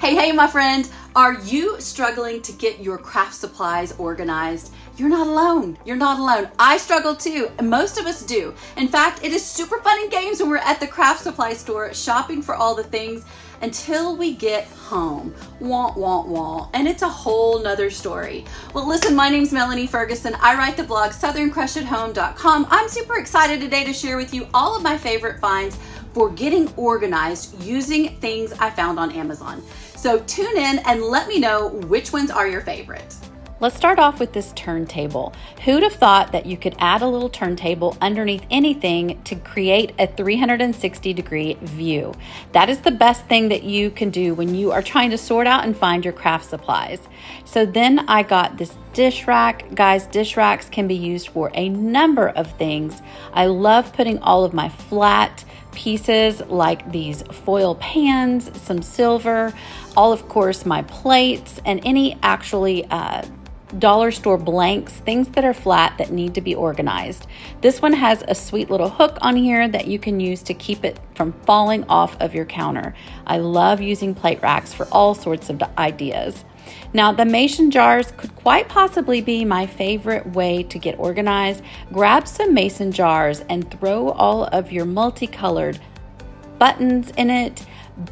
Hey, my friend, are you struggling to get your craft supplies organized? You're not alone. You're not alone. I struggle too, and most of us do. In fact, it is super fun and games when we're at the craft supply store shopping for all the things until we get home. Wah. And it's a whole nother story. Well, listen, my name's Melanie Ferguson. I write the blog southern-crush-at-home.com. I'm super excited today to share with you all of my favorite finds for getting organized using things I found on Amazon. So tune in and let me know which ones are your favorite. Let's start off with this turntable. Who'd have thought that you could add a little turntable underneath anything to create a 360-degree view? That is the best thing that you can do when you are trying to sort out and find your craft supplies. So then I got this dish rack. Guys, dish racks can be used for a number of things. I love putting all of my flat pieces like these foil pans, some silver, all of course my plates, and any actually dollar store blanks, things that are flat that need to be organized. This one has a sweet little hook on here that you can use to keep it from falling off of your counter. I love using plate racks for all sorts of ideas. Now, the mason jars could quite possibly be my favorite way to get organized. Grab some mason jars and throw all of your multicolored buttons in it,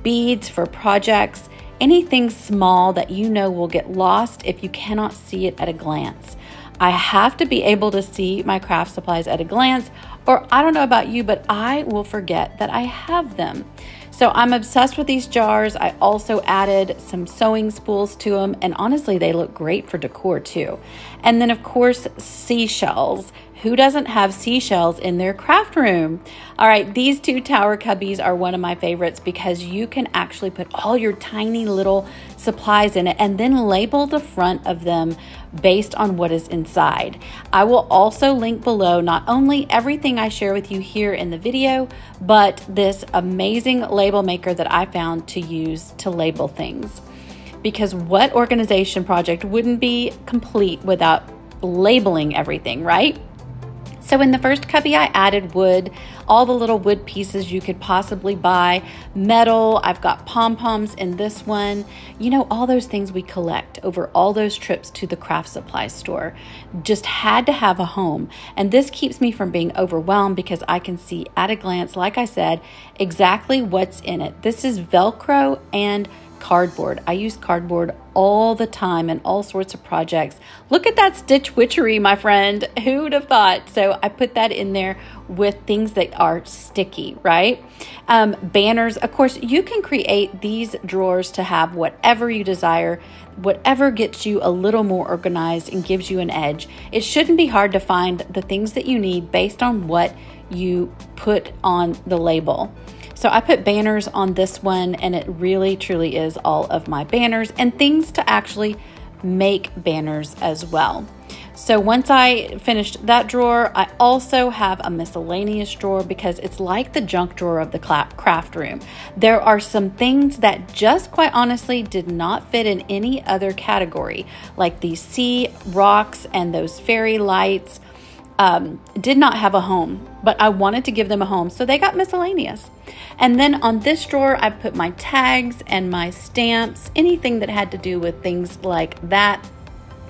beads for projects, anything small that you know will get lost if you cannot see it at a glance. I have to be able to see my craft supplies at a glance, or I don't know about you, but I will forget that I have them. So I'm obsessed with these jars. I also added some sewing spools to them, and honestly, they look great for decor too. And then of course, seashells. Who doesn't have seashells in their craft room? All right, these two tower cubbies are one of my favorites because you can actually put all your tiny little supplies in it and then label the front of them based on what is inside. I will also link below not only everything I share with you here in the video, but this amazing label maker that I found to use to label things. Because what organization project wouldn't be complete without labeling everything, right? So in the first cubby, I added wood, all the little wood pieces you could possibly buy, metal. I've got pom-poms in this one. You know, all those things we collect over all those trips to the craft supply store. Just had to have a home. And this keeps me from being overwhelmed because I can see at a glance, like I said, exactly what's in it. This is Velcro and cardboard. I use cardboard all the time in all sorts of projects. Look at that stitch witchery, my friend. Who would have thought? So I put that in there with things that are sticky, right? Banners. Of course, you can create these drawers to have whatever you desire, whatever gets you a little more organized and gives you an edge. It shouldn't be hard to find the things that you need based on what you put on the label. So I put banners on this one, and it really truly is all of my banners and things to actually make banners as well. So once I finished that drawer, I also have a miscellaneous drawer because it's like the junk drawer of the craft room. There are some things that just quite honestly did not fit in any other category, like these sea rocks and those fairy lights. Did not have a home, but I wanted to give them a home, so they got miscellaneous. And then on this drawer, I put my tags and my stamps, anything that had to do with things like that.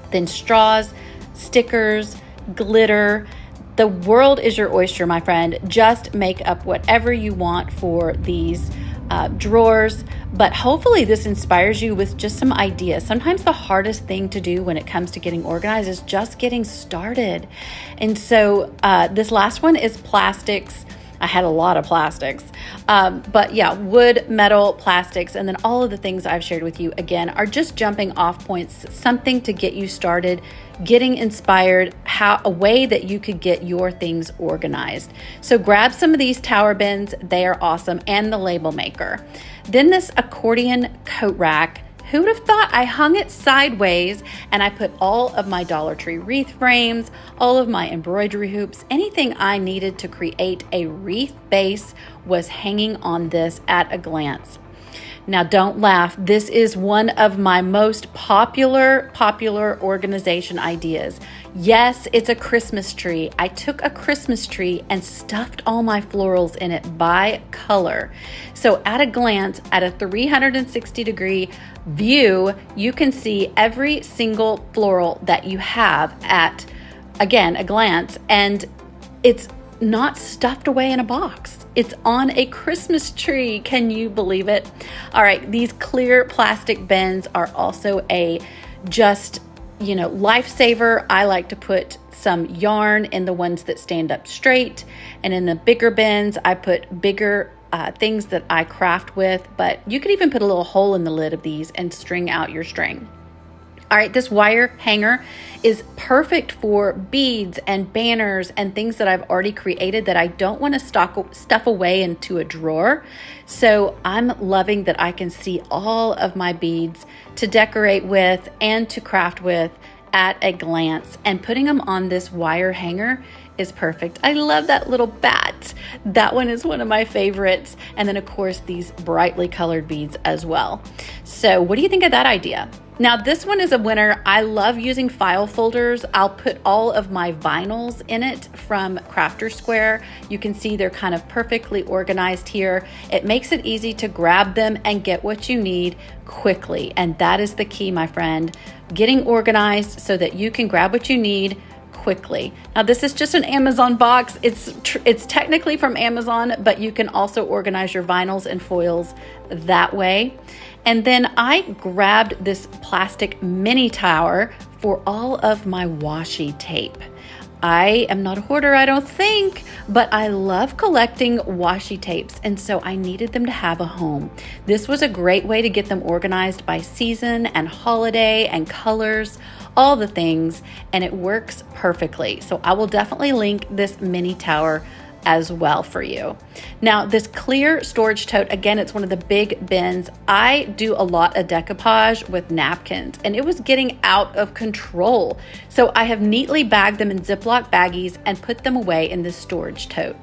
Then straws, stickers, glitter. The world is your oyster, my friend. Just make up whatever you want for these drawers, but hopefully this inspires you with just some ideas. Sometimes the hardest thing to do when it comes to getting organized is just getting started. And so this last one is plastics. I had a lot of plastics, but yeah, wood, metal, plastics, and then all of the things I've shared with you again are just jumping off points, something to get you started, getting inspired, a way that you could get your things organized. So grab some of these tower bins, they are awesome, and the label maker. Then this accordion coat rack. Who would have thought? I hung it sideways and I put all of my Dollar Tree wreath frames, all of my embroidery hoops, anything I needed to create a wreath base was hanging on this at a glance. Now don't laugh. This is one of my most popular organization ideas. Yes, it's a Christmas tree. I took a Christmas tree and stuffed all my florals in it by color. So at a glance, at a 360-degree view, you can see every single floral that you have at, again, a glance, and it's not stuffed away in a box. It's on a Christmas tree. Can you believe it? All right, these clear plastic bins are also a lifesaver. I like to put some yarn in the ones that stand up straight, and in the bigger bins, I put bigger things that I craft with, but you could even put a little hole in the lid of these and string out your string. All right, this wire hanger is perfect for beads and banners and things that I've already created that I don't want to stuff away into a drawer. So I'm loving that I can see all of my beads to decorate with and to craft with at a glance, and putting them on this wire hanger is perfect. I love that little bat. That one is one of my favorites. And then of course, these brightly colored beads as well. So what do you think of that idea? Now this one is a winner. I love using file folders. I'll put all of my vinyls in it from Crafter Square. You can see they're kind of perfectly organized here. It makes it easy to grab them and get what you need quickly. And that is the key, my friend. Getting organized so that you can grab what you need quickly. Now this is just an Amazon box. It's technically from Amazon, but you can also organize your vinyls and foils that way. And then I grabbed this plastic mini tower for all of my washi tape. I am not a hoarder, I don't think, but I love collecting washi tapes, and so I needed them to have a home. This was a great way to get them organized by season and holiday and colors, all the things, and it works perfectly. So I will definitely link this mini tower as well for you. Now this clear storage tote, again, it's one of the big bins. I do a lot of decoupage with napkins, and it was getting out of control. So I have neatly bagged them in Ziploc baggies and put them away in this storage tote.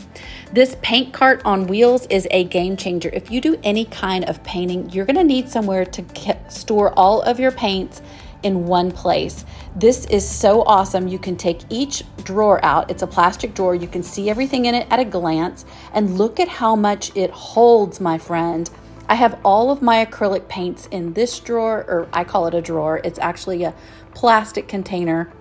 This paint cart on wheels is a game changer. If you do any kind of painting, you're gonna need somewhere to store all of your paints in one place. This is so awesome. You can take each drawer out. It's a plastic drawer. You can see everything in it at a glance, and look at how much it holds, my friend. I have all of my acrylic paints in this drawer, or I call it a drawer. It's actually a plastic container.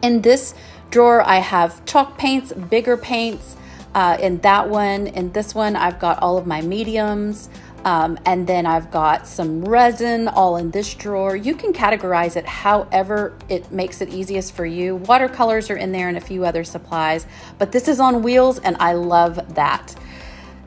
In this drawer, I have chalk paints, bigger paints. In that one, in this one, I've got all of my mediums. And then I've got some resin all in this drawer. You can categorize it however it makes it easiest for you. Watercolors are in there and a few other supplies, but this is on wheels and I love that.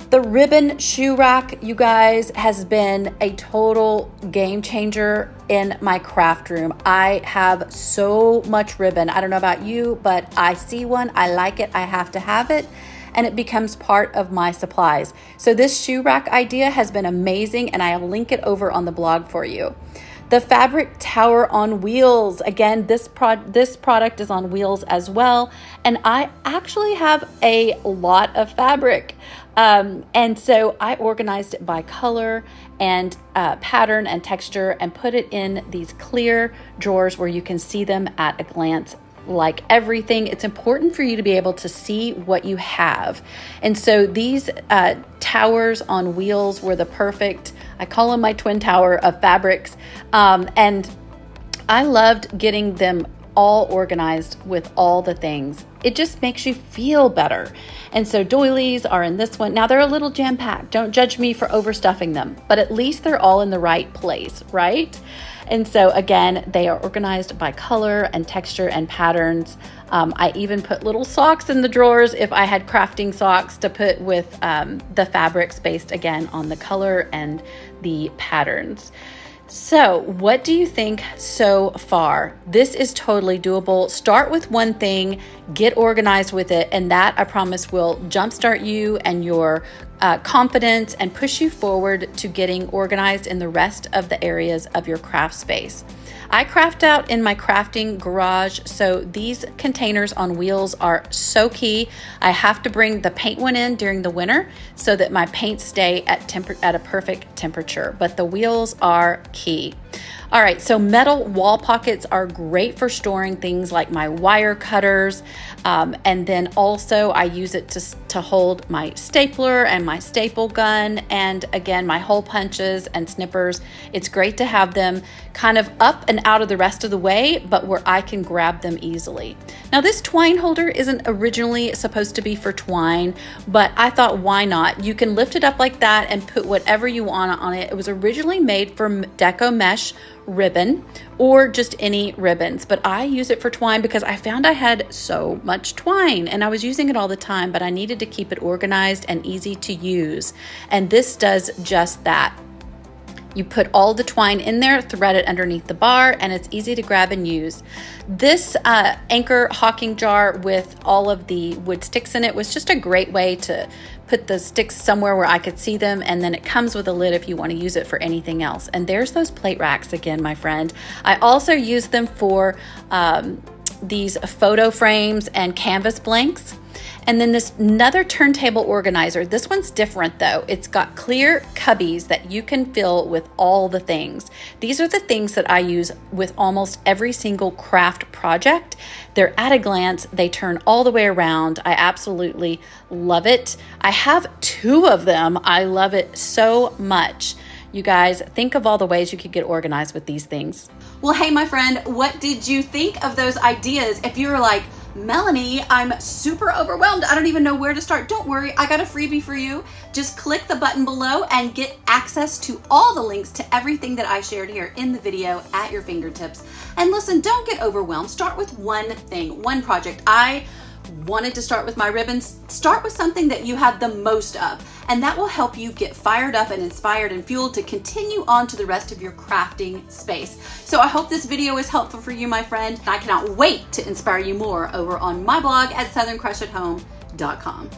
The ribbon shoe rack, you guys, has been a total game changer in my craft room. I have so much ribbon. I don't know about you, but I see one, I like it, I have to have it, and it becomes part of my supplies. So this shoe rack idea has been amazing, and I'll link it over on the blog for you. The fabric tower on wheels. Again, this product is on wheels as well, and I actually have a lot of fabric. And so I organized it by color and pattern and texture and put it in these clear drawers where you can see them at a glance. Like everything, it's important for you to be able to see what you have. And so these towers on wheels were the perfect, I call them my twin tower of fabrics. And I loved getting them all organized with all the things. It just makes you feel better. And so doilies are in this one. Now they're a little jam-packed. Don't judge me for overstuffing them, but at least they're all in the right place, right? And so again, they are organized by color and texture and patterns. I even put little socks in the drawers if I had crafting socks to put with the fabrics based again on the color and the patterns. So what do you think so far? This is totally doable. Start with one thing, get organized with it, and that I promise will jumpstart you and your confidence and push you forward to getting organized in the rest of the areas of your craft space. I craft out in my crafting garage, so these containers on wheels are so key. I have to bring the paint one in during the winter so that my paints stay at a perfect temperature, but the wheels are key. All right, so metal wall pockets are great for storing things like my wire cutters, and then also I use it to hold my stapler and my staple gun, and again, my hole punches and snippers. It's great to have them kind of up and out of the rest of the way, but where I can grab them easily. Now, this twine holder isn't originally supposed to be for twine, but I thought, why not? You can lift it up like that and put whatever you want on it. It was originally made for deco mesh ribbon or just any ribbons, but I use it for twine because I found I had so much twine and I was using it all the time, but I needed to keep it organized and easy to use. And this does just that. You put all the twine in there, thread it underneath the bar, and it's easy to grab and use. This anchor hawking jar with all of the wood sticks in it was just a great way to put the sticks somewhere where I could see them, and then it comes with a lid if you want to use it for anything else. And there's those plate racks again, my friend. I also use them for these photo frames and canvas blanks. And then this another turntable organizer. This one's different though. It's got clear cubbies that you can fill with all the things. These are the things that I use with almost every single craft project. They're at a glance. They turn all the way around. I absolutely love it. I have 2 of them. I love it so much. You guys, think of all the ways you could get organized with these things. Well, hey, my friend, what did you think of those ideas? If you were like, Melanie, I'm super overwhelmed, I don't even know where to start, don't worry, I got a freebie for you. Just click the button below and get access to all the links to everything that I shared here in the video at your fingertips. And listen, don't get overwhelmed. Start with one thing, one project. I wanted to start with my ribbons. Start with something that you have the most of, and that will help you get fired up and inspired and fueled to continue on to the rest of your crafting space. So I hope this video is helpful for you, my friend. I cannot wait to inspire you more over on my blog at southerncrushathome.com.